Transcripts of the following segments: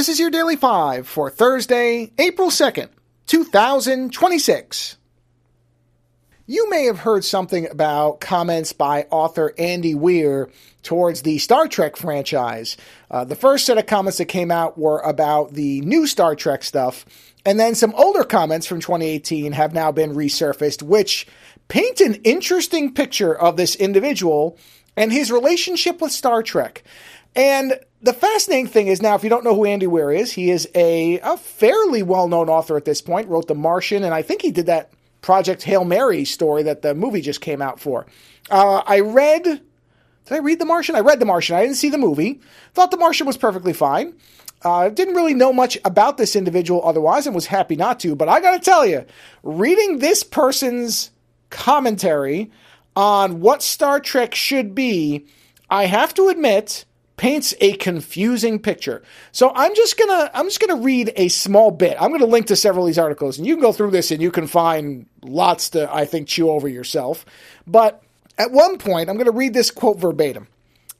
This is your Daily 5 for Thursday, April 2nd, 2026. You may have heard something about comments by author Andy Weir towards the Star Trek franchise. The first set of comments that came out were about the new Star Trek stuff, and then some older comments from 2018 have now been resurfaced, which paint an interesting picture of this individual and his relationship with Star Trek. And the fascinating thing is, now, if you don't know who Andy Weir is, he is a fairly well-known author at this point, wrote The Martian, and I think he did that Project Hail Mary story that the movie just came out for. Did I read The Martian? I read The Martian. I didn't see the movie. Thought The Martian was perfectly fine. Didn't really know much about this individual otherwise and was happy not to, but I gotta tell you, reading this person's commentary on what Star Trek should be, I have to admit, paints a confusing picture. So I'm just gonna read a small bit. I'm gonna link to several of these articles, and you can go through this and you can find lots to, I think, chew over yourself. But at one point, I'm gonna read this quote verbatim.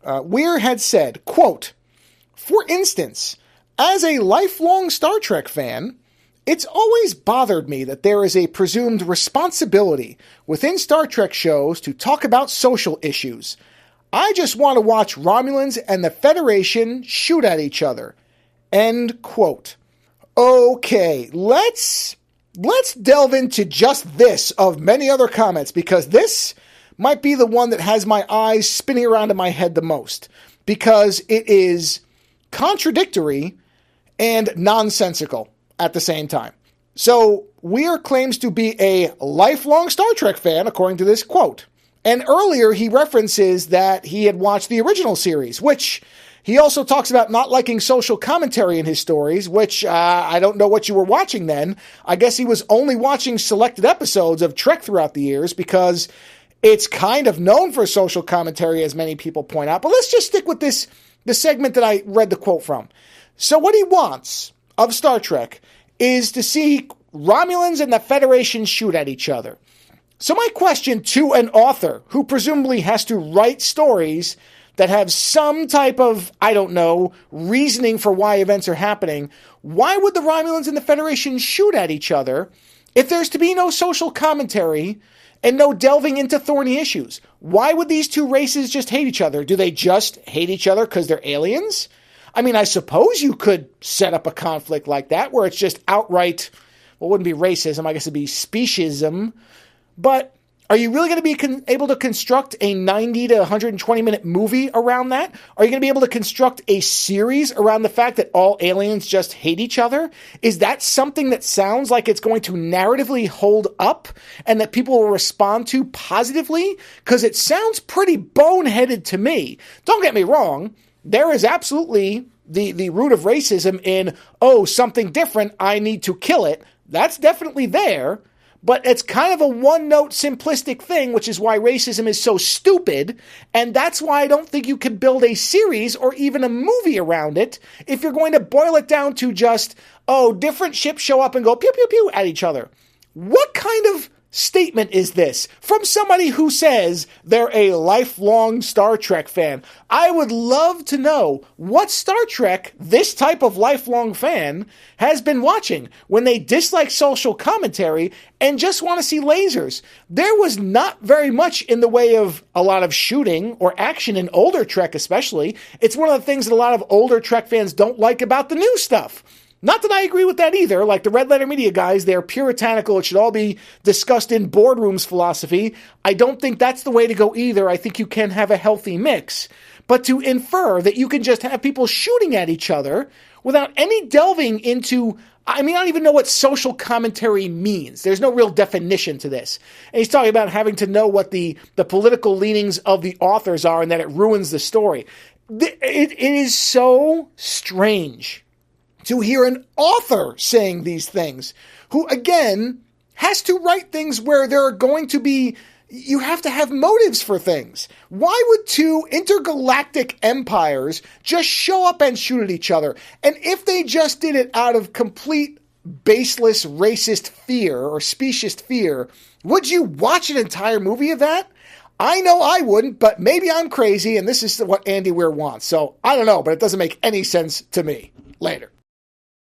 Weir had said, quote, "For instance, as a lifelong Star Trek fan, it's always bothered me that there is a presumed responsibility within Star Trek shows to talk about social issues. I just want to watch Romulans and the Federation shoot at each other." End quote. Okay, let's delve into just this of many other comments, because this might be the one that has my eyes spinning around in my head the most, because it is contradictory and nonsensical at the same time. So Weir claims to be a lifelong Star Trek fan, according to this quote. And earlier, he references that he had watched the original series, which he also talks about not liking social commentary in his stories, which I don't know what you were watching then. I guess he was only watching selected episodes of Trek throughout the years, because it's kind of known for social commentary, as many people point out. But let's just stick with the segment that I read the quote from. So what he wants of Star Trek is to see Romulans and the Federation shoot at each other. So my question to an author who presumably has to write stories that have some type of, I don't know, reasoning for why events are happening, why would the Romulans and the Federation shoot at each other if there's to be no social commentary and no delving into thorny issues? Why would these two races just hate each other? Do they just hate each other because they're aliens? I mean, I suppose you could set up a conflict like that where it's just outright, well, it wouldn't be racism, I guess it'd be speciesism. But are you really going to be able to construct a 90 to 120-minute movie around that? Are you going to be able to construct a series around the fact that all aliens just hate each other? Is that something that sounds like it's going to narratively hold up and that people will respond to positively? Because it sounds pretty boneheaded to me. Don't get me wrong. There is absolutely the root of racism in, oh, something different, I need to kill it. That's definitely there. But it's kind of a one-note simplistic thing, which is why racism is so stupid, and that's why I don't think you can build a series or even a movie around it if you're going to boil it down to just, oh, different ships show up and go pew, pew, pew at each other. What kind of statement is this from somebody who says they're a lifelong Star Trek fan? I would love to know what Star Trek this type of lifelong fan has been watching when they dislike social commentary and just want to see lasers. There was not very much in the way of a lot of shooting or action in older Trek especially. It's one of the things that a lot of older Trek fans don't like about the new stuff. Not that I agree with that either. Like the Red Letter Media guys, they're puritanical. It should all be discussed in boardrooms philosophy. I don't think that's the way to go either. I think you can have a healthy mix. But to infer that you can just have people shooting at each other without any delving into, I mean, I don't even know what social commentary means. There's no real definition to this. And he's talking about having to know what the political leanings of the authors are and that it ruins the story. It is so strange to hear an author saying these things, who, again, has to write things where there are going to be, you have to have motives for things. Why would two intergalactic empires just show up and shoot at each other? And if they just did it out of complete baseless racist fear or speciest fear, would you watch an entire movie of that? I know I wouldn't, but maybe I'm crazy and this is what Andy Weir wants. So I don't know, but it doesn't make any sense to me. Later.